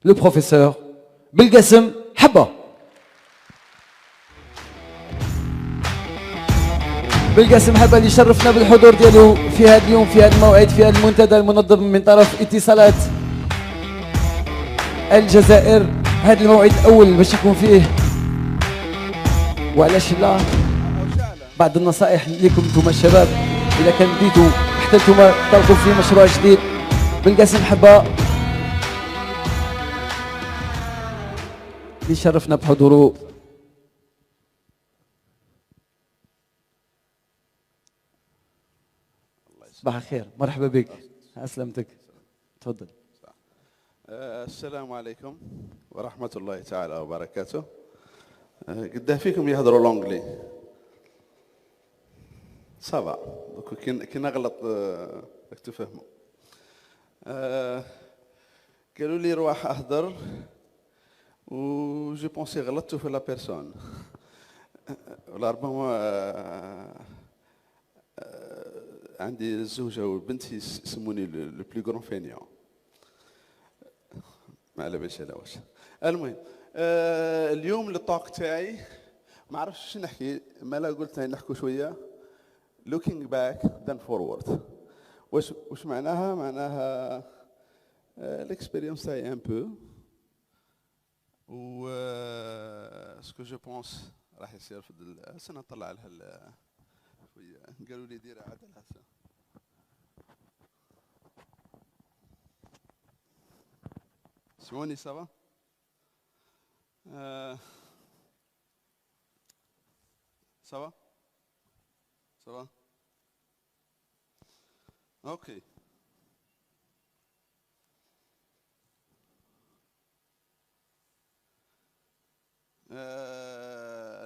لو بروفيسور بالقاسم حبة. بالقاسم حبة اللي شرفنا بالحضور ديالو في هذا اليوم، في هذا الموعد، في هذا المنتدى المنظم من طرف اتصالات الجزائر. هذا الموعد الأول باش يكون فيه، وعلاش لا، بعض النصائح لكم انتم الشباب اذا كان بديتوا حتى انتم تطلقوا في مشروع جديد. بالقاسم حبة اللي شرفنا بحضوره. صباح الخير، مرحبا بك، اسلمتك، تفضل. السلام عليكم ورحمة الله تعالى وبركاته. قداه فيكم يهضروا لونجلي صافا، دوك كي نغلط راك تفهموا. قالوا لي روح اهضر و جو بونسي غلطت في لا بيرسون، ولا ربما عندي الزوجة وبنتي يسموني لو بلو غران فينيون، ما على باليش على واش. المهم اليوم الطاق تاعي ما عرفتش شنو نحكي، مالا قلت نحكوا شويه looking back then forward. واش معناها؟ معناها الاكسبيريونس تاعي ان بو و سكو جو بونس راح يصير في السنه. نطلع لها شويه، قالوا لي ديرها عدل هسه. سمعوني سوا؟ سوا؟ سوا؟ اوكي.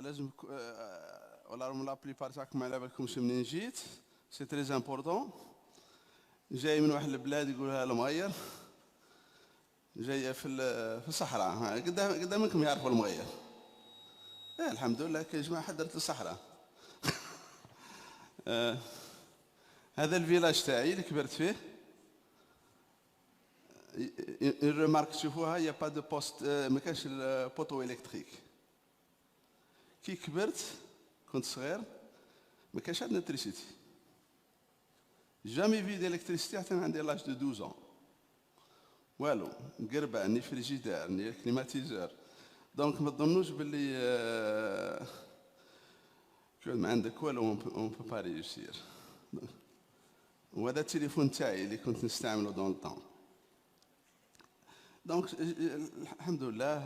لازم ولا لا بليبار تاعكم على بالكمش منين جيت، سي تري امبورطون. جاي من واحد البلاد يقولها المغير، جايه في الصحراء. قدامكم يعرفوا المغير. الحمد لله كي جماعه حضرت الصحراء. هذا الفيلاج تاعي اللي كبرت فيه. الريمارك تشوفوها، يا با دو بوست، ما كانش البوتو الكتريك. كي كبرت كنت صغير ما كانش عندنا الكتريسيتي، جامي في دي الكتريسيتي حتى عندي لاج دو 12 ans. والو، قربة ني فريجيدار ني كليماتيزور. دونك ما تظنوش باللي كون ما عندك والو اون بو با ريوسير. وهذا التليفون تاعي اللي كنت نستعمله دون الطون. دونك الحمد لله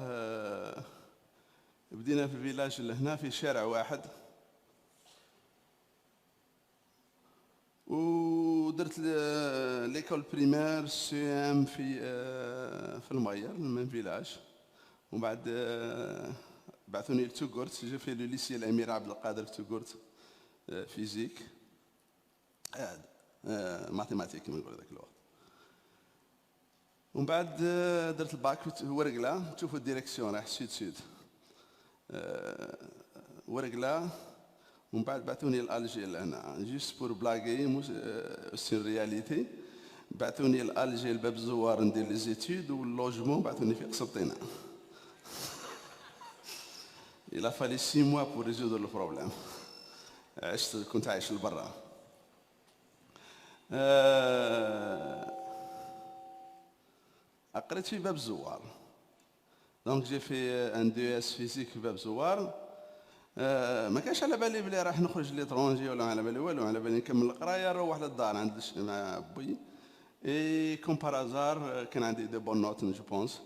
بدينا في الفيلاج لهنا في شارع واحد، ودرت ليكول بريمير سي ام في المغير من فيلاج. ومن بعد بعثوني لتوغورت، جي في لو ليسي الامير عبد القادر توغورت، فيزيك ماتيماتيك كما نقولوا ذاك الوقت. ومن بعد درت الباك ورقله، تشوفوا الديريكسيون راح سود ورقله. ومن بعد بعثوني لالجي لهنا جيست بور بلاغي سي رياليتي. بعثوني لالجي الباب الزوار ندير لي زيتود، واللوجمون بعثوني في قسنطينه. إلا فالي 6 mois pour résoudre le problème. كنت عايش لبرا. قريت في باب الزوار، دونك جي في ان دي اس فيزيك في باب الزوار. ما كانش على بالي بلي راح نخرج ليترونجي ولا على بالي والو، على بالي نكمل القرايه نروح للدار عند مع بوي. اي كوم بارازار كان عندي دي بون نوت جو بونس،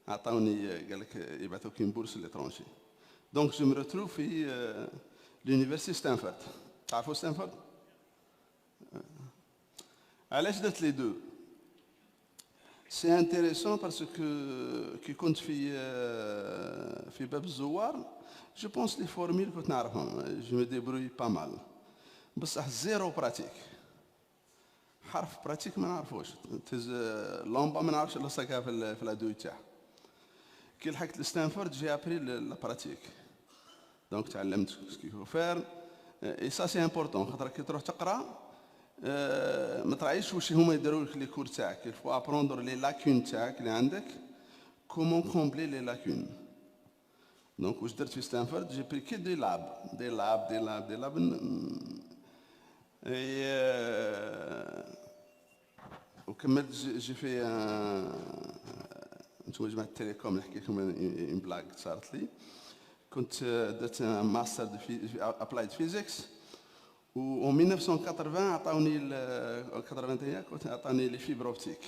عطاوني قال لك يبعثوك كاين بورس ليترونجي. دونك جو مي ريتروف في لونيفرسيتي ستانفورد. تعرفوا ستانفورد؟ علاش درت لي دو؟ سي انتيريسون باسكو كي كنت في باب الزوار جو بونس لي فورميل كنت نعرفهم، جو مي ديبروي با مال، بصح زيرو براتيك. حرف براتيك ما نعرفوش، تز لومبا ما نعرفش نلصقها في الادوي تاعها. كي لحقت لستانفورد جي ابري لا براتيك، دونك تعلمت كيفو فير. اي سا سي امبورطون، خاطر كي تروح تقرا ما تراعيش واش هما يديروا لك لي كور تاعك، الفو ابروندر لي لاكون تاعك اللي عندك comment combler les lacunes. Donc, où je suis Stanford, j'ai pris que des labs. Et j'ai fait انتم جماعه التليكوم نحكي لكم une blague صارت لي. كنت درت un master de applied physics و en 1980 عطاوني 81 كنت عطاني لي فيبر اوبتيك.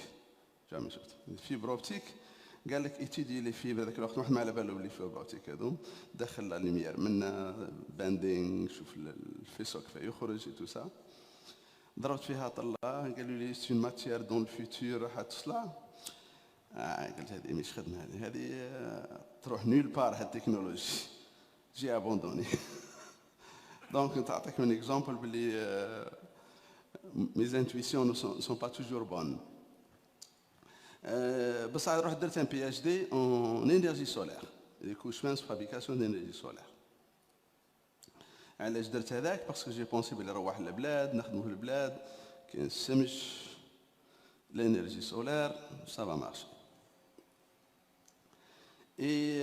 جامي شفت الفيبر اوبتيك قال لك ايتيدي لي فيبر ذاك الوقت واحد ما على بالو بلي فيبر اوبتيك هذوم دخل لا ليميير من باندينغ شوف الفيسو كيف يخرج تو سا ضربت فيها طله قالوا لي سي اون ماتيير دون الفيتور راح تصلع. قلت هذه مش خدمه هذه تروح نيل بار هاد التكنولوجي جي ابوندوني. دونك نعطيك من اكزامبل بلي mes intuitions ne sont pas toujours bonnes. بصح رحت درت ان بي اتش دي en énergie solaire les couches fabrication d'énergie solaire. علاش درت هذاك باسكو جي بونسي بلي نروح للبلاد نخدموا في البلاد كاين الشمس l'énergie solaire ça va marcher. Et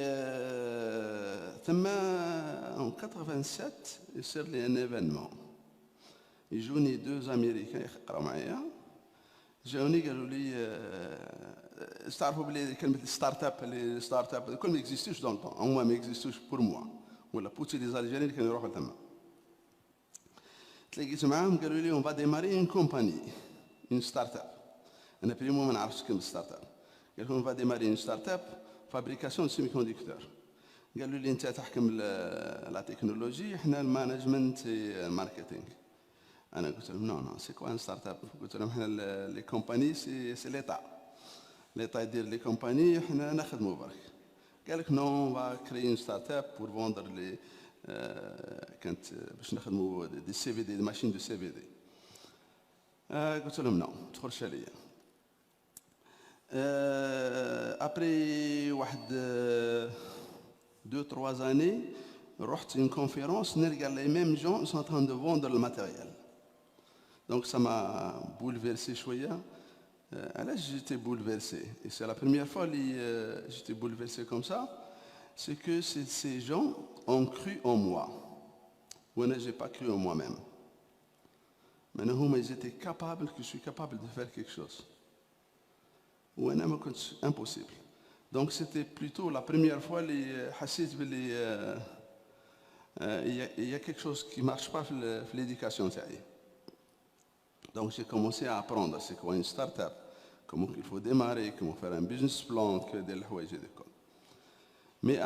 en 87 يصير لي un événement. يجوني deux américains يقراو معايا جاوني قالوا لي تعرفوا بلي كلمه ستارت اب كل ما اكزيستوش دون طون هما ما اكزيستوش بور موا ولا بوتي لي زالجيريين كانوا يروحوا تما. تلاقيت معاهم قالوا لي اون با ديماري اون كومباني اون ستارت اب. انا بريمو ما نعرفش كلمه ستارت اب. قال لهم با ديماري اون ستارت اب فابريكاسيون سيمي كونديكتور. قالوا لي انت تحكم لا تكنولوجي احنا المانجمنت الماركتينغ. انا قلت لهم نو سي كوا ان ستارت اب. قلت لهم احنا لي كومباني سي ليطا يدير لي كومباني احنا نخدموا برك. قال لك نو با كري اون ستارت اب بور فوندر لي كانت باش نخدموا دي سي في دي ماشين دو سي في دي. قلت لهم نو تخرجش عليا. ابري واحد 2-3 années رحت une conférence نلقى les mêmes gens sont en train de vendre le matériel. Donc ça m'a bouleversé شويه. علاش j'étais bouleversé et c'est la première fois que j'étais bouleversé comme ça, c'est que ces gens ont cru en moi. وانا j'ai pas cru en moi-même. Maintenant هما ils étaient capables que je suis capable de faire quelque chose. وانا ما كنتش impossible. Donc c'était plutôt la première fois اللي حسيت باللي il y a quelque chose qui marche pas في l'éducation تاعي. Donc j'ai commencé à apprendre c'est quoi une start-up, comment il faut démarrer, comment faire un business plan, que des الحوايج هذوك. Mais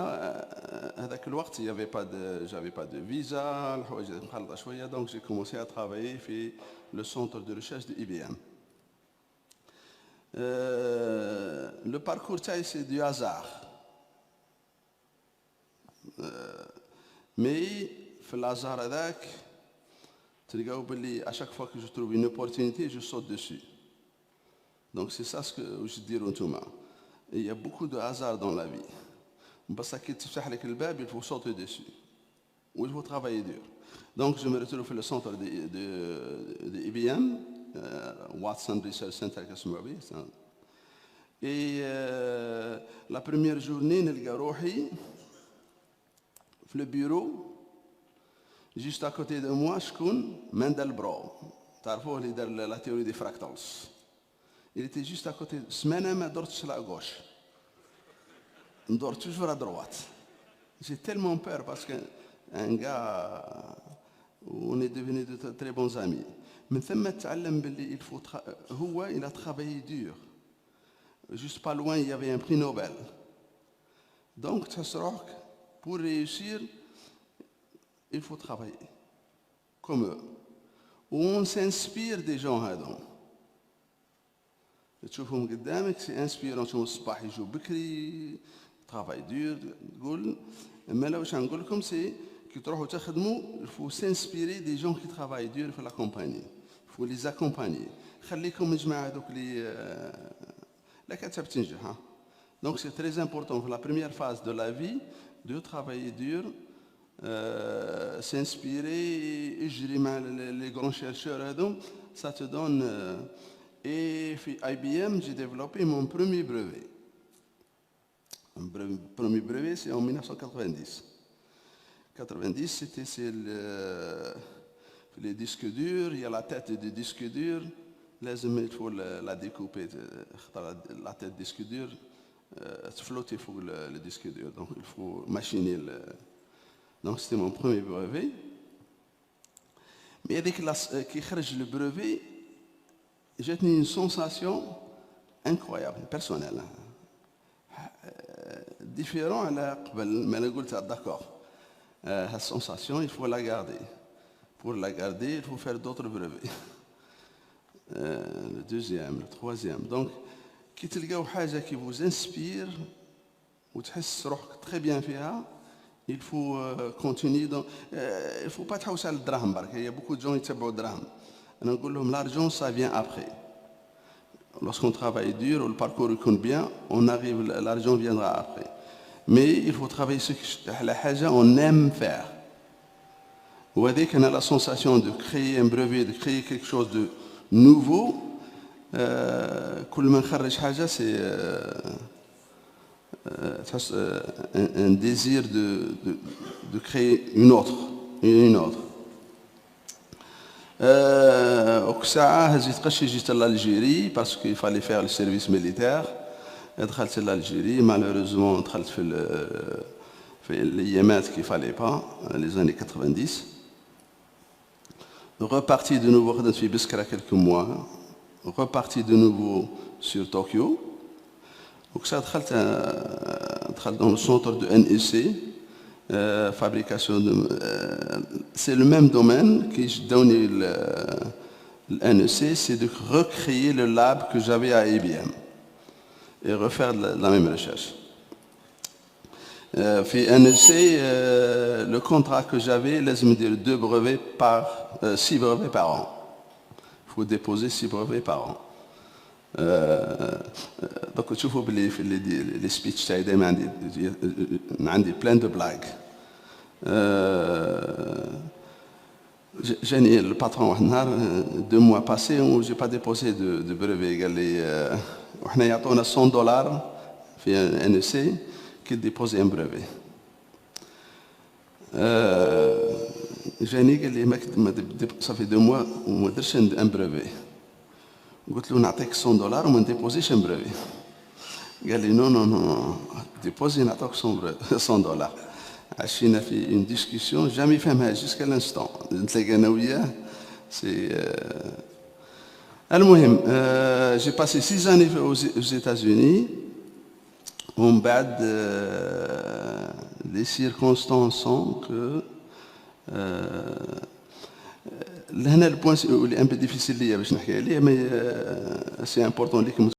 هذاك الوقت j'avais pas de visa, الحوايج مخلطة شوية. Donc j'ai commencé à travailler في le centre de recherche de IBM. Le parcours تاعي c'est du hasard. Mais في الهازار هذاك تلقاو باللي à chaque fois que je trouve une opportunité je saute dessus. Donc c'est ça ce que je dis نتوما. Il y a beaucoup de hasard dans la vie. بس كي تفتح لك الباب il faut sauter dessus. Ou il faut travailler dur. Donc je me retrouve في le centre de IBM, Watson Research Center كاسمو به. Et la première journée نلقى روحي في le bureau. Juste à côté de moi, شكون ماندلبرو تعرفوه اللي دار لا تيوري دي فراكتالز. Il était juste à côté. سمانه ما درتش لا غوش ندور toujours à droite. J'ai tellement peur parce que un gars on est devenus de très bons amis. من ثم تعلم باللي il faut هو il a travaillé dur. Juste pas loin il y avait un prix Nobel. Donc تحس روحك pour réussir il faut travailler comme eux. On s'inspire des gens هذو. تشوفهم قدامك سي انسبيرون. تشوفهم الصباح يجوا بكري travail dur تقول ما لا واش نقول لكم سي كي تروحوا تخدموا il faut s'inspirer des gens qui travaillent dur في la compagnie. il faut les accompagner. خليكم من الجماعه هذوك اللي لا كتب تنجح. Donc c'est très important pour la première phase de la vie de travailler dur, s'inspirer, اجري مع les grands chercheurs هذو. Ça te donne et في IBM j'ai développé mon premier brevet. Premier brevet, c'est en 1990. 90, les disques durs, il y a la tête du disque dur. Il faut la découper, la tête du disque dur, flotter le disque dur. Donc il faut machiner. Donc c'était mon premier brevet. Mais avec qui خرج le brevet, j'ai eu une sensation incroyable, personnelle. Différent à la d'accord. Cette sensation, il faut la garder. Pour la garder, il faut faire d'autres brevets. Le deuxième, le troisième. Donc, qui تلقاو حاجة qui vous inspire وتحس روحك très bien فيها, il faut continuer. Donc, il ne faut pas تحوس على الدراهم برك. Il y a beaucoup de gens qui يتبعوا الدراهم. أنا نقول لهم l'argent ça vient après. Lorsqu'on travaille dur, le parcours compte bien, on arrive, l'argent viendra après. Mais il faut travailler sur la chose qu'on aime faire. Ou dès qu'on a la sensation de créer un brevet, de créer quelque chose de nouveau, كل ما نخرج حاجة c'est un désir de créer une autre. وكساعة هزيت قشي جيت لألجيري parce qu'il fallait faire le service militaire. دخلت لألجيري, malheureusement دخلت في الأيامات qu'il fallait pas, les années 90. Reparti de nouveau خدمت في بسكرة quelques mois, reparti de nouveau sur Tokyo. وكساعة دخلت dans le centre de NEC. Fabrication c'est le même domaine qui donne le NEC, c'est de recréer le lab que j'avais à IBM et refaire la même recherche. Puis NEC, le contrat que j'avais, laisse-moi dire 6 brevets par an. Il faut déposer 6 brevets par an. Donc tu vois les speeches تاعي دائما عندي plein de blagues. J'ai le patron 2 mois passés où j'ai pas déposé de brevet. قال لي وحنا يعطونا $100 في NEC qui déposer un brevet. جاني قال لي ça fait 2 mois وما درتش un brevet. قلت له نعطيك $100 وما نديبوزيش ان بريفي. قال لي نو ديبوزي نعطيك $100. عشينا في اون ديسكسيون جامي فهمها جيسكا لانستون, نتلاقى انا وياه سي المهم. جي باسي 6 années aux États-Unis. ومن بعد les circonstances sont que لهنا البوان اللي ان بي ديفيسيل ليا باش نحكي عليه, مي سي امبورطون ليكم